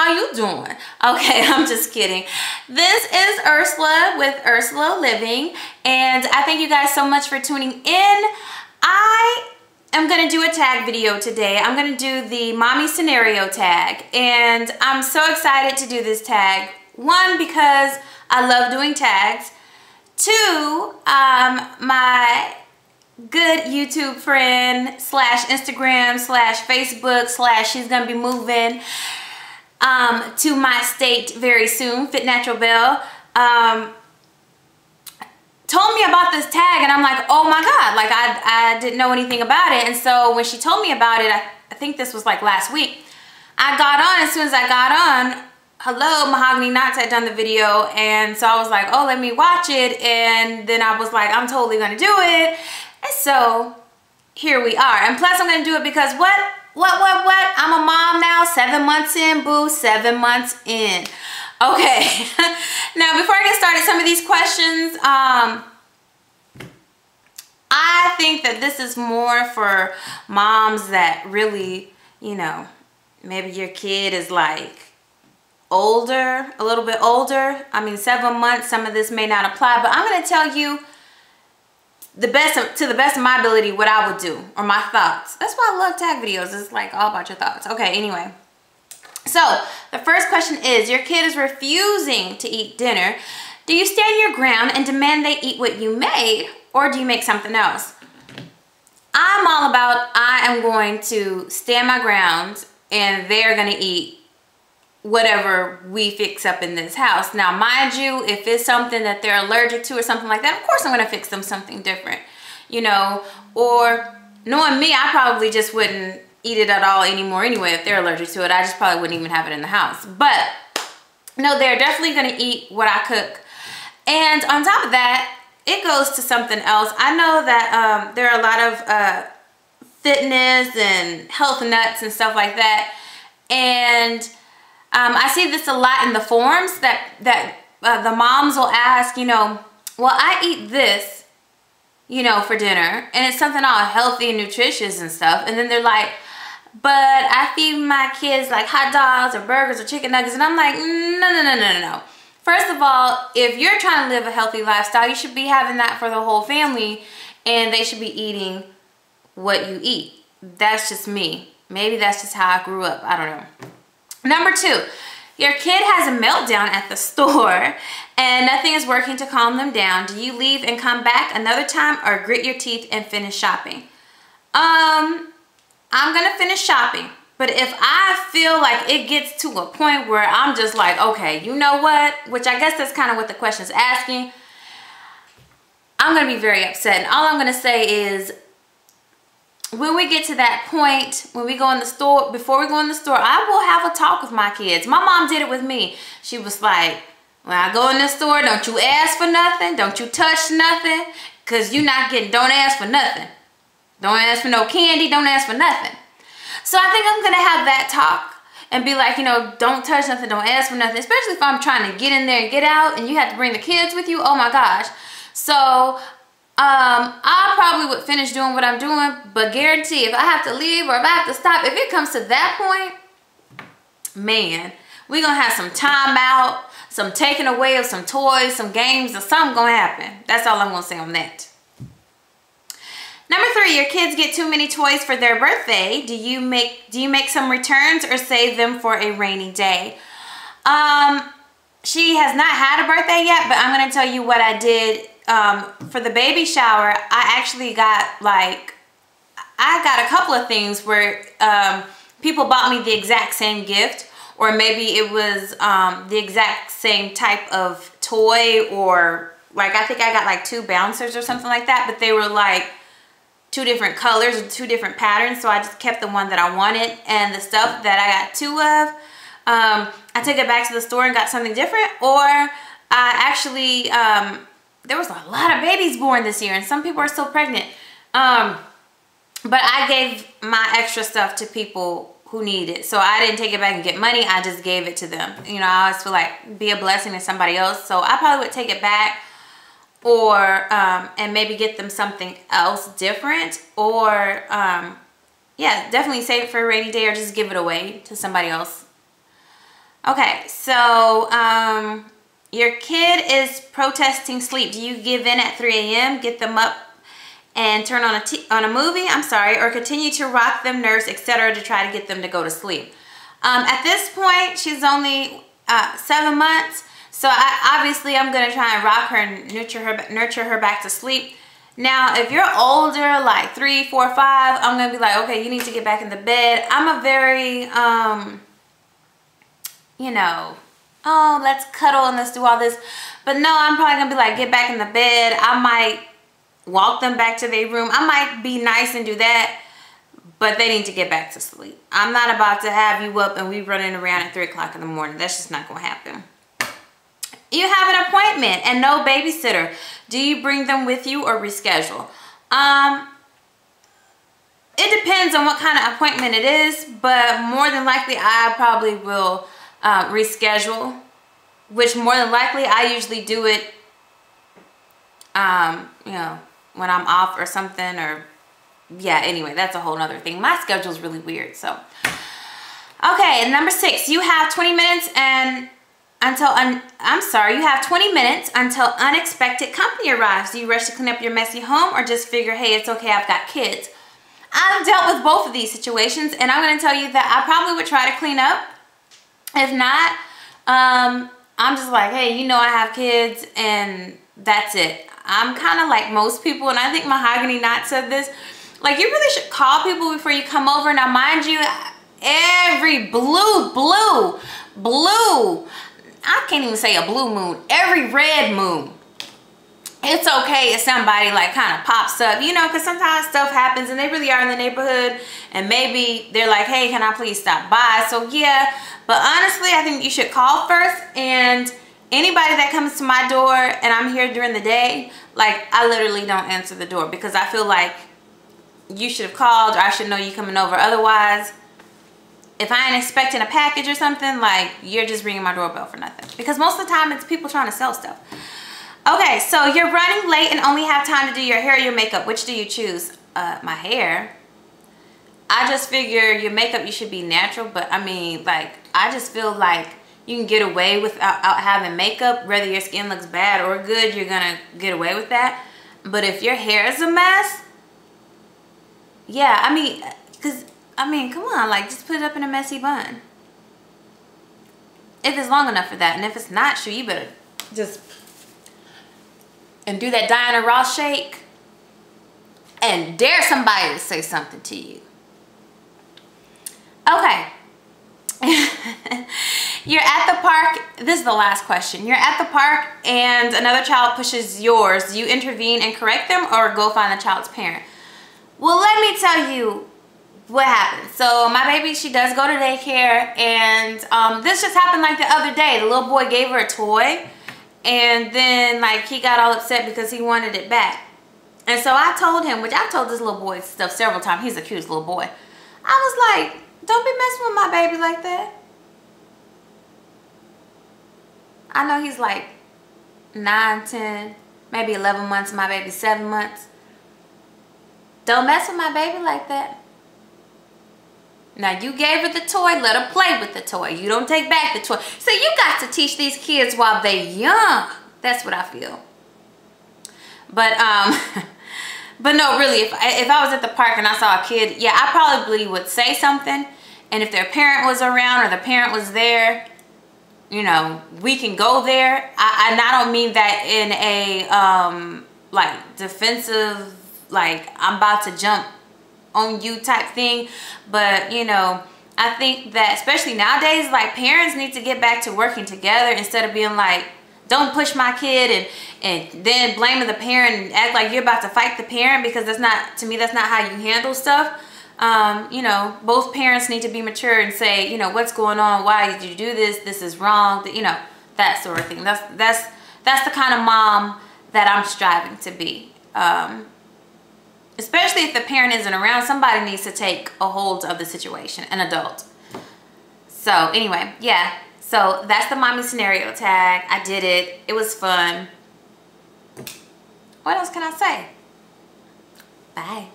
how you doing? Okay, I'm just kidding. This is Ursula with Ursula Living, and I thank you guys so much for tuning in. I am gonna do a tag video today. I'm gonna do the mommy scenario tag, and I'm so excited to do this tag. One, because I love doing tags. Two, my good YouTube friend slash Instagram slash Facebook slash she's gonna be moving to my state very soon, Fit Natural Belle, told me about this tag, and I'm like, oh my god, like I didn't know anything about it. And so when she told me about it, I think this was like last week, I got on. As soon as I got on, hello, Mahogany Knots had done the video, and so I was like, oh, let me watch it. And then I was like, I'm totally gonna do it. And so here we are. And plus I'm gonna do it because what? I'm a mom now, 7 months in, boo, 7 months in. Okay, now before I get started, some of these questions, I think that this is more for moms that really, you know, maybe your kid is like older, a little bit older. I mean, 7 months, some of this may not apply, but I'm gonna tell you to the best of my ability what I would do, or my thoughts. That's why I love tag videos. It's like all about your thoughts. Okay, anyway. So the first question is, your kid is refusing to eat dinner. Do you stand your ground and demand they eat what you made, or do you make something else? I'm all about, I am going to stand my ground and they're gonna eat whatever we fix up in this house. Now, mind you, if it's something that they're allergic to or something like that, of course I'm gonna fix them something different, you know. Or knowing me, I probably just wouldn't eat it at all anymore anyway. If they're allergic to it, I just probably wouldn't even have it in the house. But no, they're definitely gonna eat what I cook. And on top of that, it goes to something else. I know that there are a lot of fitness and health nuts and stuff like that, and I see this a lot in the forums that the moms will ask, you know, well, I eat this, you know, for dinner, and it's something all healthy and nutritious and stuff, and then they're like, but I feed my kids like hot dogs or burgers or chicken nuggets, and I'm like, no. First of all, if you're trying to live a healthy lifestyle, you should be having that for the whole family, and they should be eating what you eat. That's just me. Maybe that's just how I grew up. I don't know. Number two, your kid has a meltdown at the store and nothing is working to calm them down. Do you leave and come back another time, or grit your teeth and finish shopping? I'm gonna finish shopping, but if I feel like it gets to a point where I'm just like, okay, you know what, which I guess that's kind of what the question is asking, I'm gonna be very upset. And all I'm gonna say is, when we get to that point, when we go in the store, before we go in the store, I will have a talk with my kids. My mom did it with me. She was like, when I go in the store, don't you ask for nothing. Don't you touch nothing. Because you're not getting, don't ask for nothing. Don't ask for no candy. Don't ask for nothing. So I think I'm going to have that talk and be like, you know, don't touch nothing. Don't ask for nothing. Especially if I'm trying to get in there and get out and you have to bring the kids with you. Oh my gosh. So I probably would finish doing what I'm doing, but guarantee if I have to leave or if I have to stop, if it comes to that point, man, we're gonna have some time out, some taking away of some toys, some games, or something gonna happen. That's all I'm gonna say on that. Number three, your kids get too many toys for their birthday. Do you make some returns or save them for a rainy day? She has not had a birthday yet, but I'm gonna tell you what I did. For the baby shower, I actually got I got a couple of things where people bought me the exact same gift, or maybe it was the exact same type of toy, or like I think I got like 2 bouncers or something like that, but they were like 2 different colors or 2 different patterns, so I just kept the one that I wanted. And the stuff that I got 2 of, I took it back to the store and got something different. Or I actually there was a lot of babies born this year, and some people are still pregnant. But I gave my extra stuff to people who need it. So I didn't take it back and get money. I just gave it to them. You know, I always feel like be a blessing to somebody else. So I probably would take it back, or and maybe get them something else different. Or yeah, definitely save it for a rainy day, or just give it away to somebody else. Okay, so your kid is protesting sleep. Do you give in at 3 a.m., get them up and turn on a movie, or continue to rock them, nurse, etc. to try to get them to go to sleep? At this point, she's only 7 months, so obviously I'm gonna try and rock her and nurture her back to sleep. Now, if you're older, like 3, 4, 5, I'm gonna be like, okay, you need to get back in the bed. I'm a very, you know, oh, let's cuddle and let's do all this. But no, I'm probably gonna be like, get back in the bed. I might walk them back to their room. I might be nice and do that, but they need to get back to sleep. I'm not about to have you up and we running around at 3 o'clock in the morning. That's just not gonna happen. You have an appointment and no babysitter. Do you bring them with you or reschedule? It depends on what kind of appointment it is, but more than likely I probably will reschedule, which more than likely I usually do it, you know, when I'm off or something, or yeah, anyway, that's a whole nother thing. My schedule is really weird, so. Okay, number 6, you have 20 minutes you have 20 minutes until unexpected company arrives. Do you rush to clean up your messy home or just figure, hey, it's okay, I've got kids? I've dealt with both of these situations, and I'm gonna tell you that I probably would try to clean up. If not, I'm just like, hey, you know I have kids and that's it. I'm kind of like most people, and I think Mahogany Knot said this, like, you really should call people before you come over. Now, mind you, every blue, I can't even say a blue moon, every red moon, it's okay if somebody like kind of pops up, you know, because sometimes stuff happens and they really are in the neighborhood and maybe they're like, hey, can I please stop by? So yeah, but honestly, I think you should call first. And anybody that comes to my door and I'm here during the day, like, I literally don't answer the door because I feel like you should have called, or I should know you coming over. Otherwise, if I ain't expecting a package or something, like, you're just ringing my doorbell for nothing. Because most of the time, it's people trying to sell stuff. Okay, so you're running late and only have time to do your hair or your makeup. Which do you choose? My hair. I just figure your makeup, you should be natural. But, I mean, like, I just feel like you can get away without having makeup. Whether your skin looks bad or good, you're going to get away with that. But if your hair is a mess, yeah, I mean, because, I mean, come on, like, just put it up in a messy bun. If it's long enough for that. And if it's not, sure, you better just, and do that Diana Ross shake and dare somebody to say something to you. Okay. You're at the park. This is the last question. You're at the park and another child pushes yours. Do you intervene and correct them or go find the child's parent? Well, let me tell you what happened. So my baby, she does go to daycare, and this just happened like the other day. The little boy gave her a toy, and then like he got all upset because he wanted it back. And so I told him, which I've told this little boy stuff several times. He's a cute little boy. I was like, don't be messing with my baby like that. I know he's like 9, 10, maybe 11 months. My baby's 7 months. Don't mess with my baby like that. Now, you gave her the toy, let her play with the toy. You don't take back the toy. So you got to teach these kids while they're young. That's what I feel. But but no, really, if I was at the park and I saw a kid, yeah, I probably would say something. And if their parent was around or the parent was there, you know, we can go there. I don't mean that in a like defensive, like I'm about to jump on you type thing. But you know, I think that especially nowadays, like, parents need to get back to working together instead of being like, don't push my kid and then blaming the parent and act like you're about to fight the parent, because that's not, to me, that's not how you handle stuff. You know, both parents need to be mature and say, you know, what's going on, why did you do this, this is wrong, you know, that sort of thing. That's the kind of mom that I'm striving to be. Especially if the parent isn't around, somebody needs to take a hold of the situation, an adult. So anyway, yeah, so that's the mommy scenario tag. I did it. It was fun. What else can I say? Bye.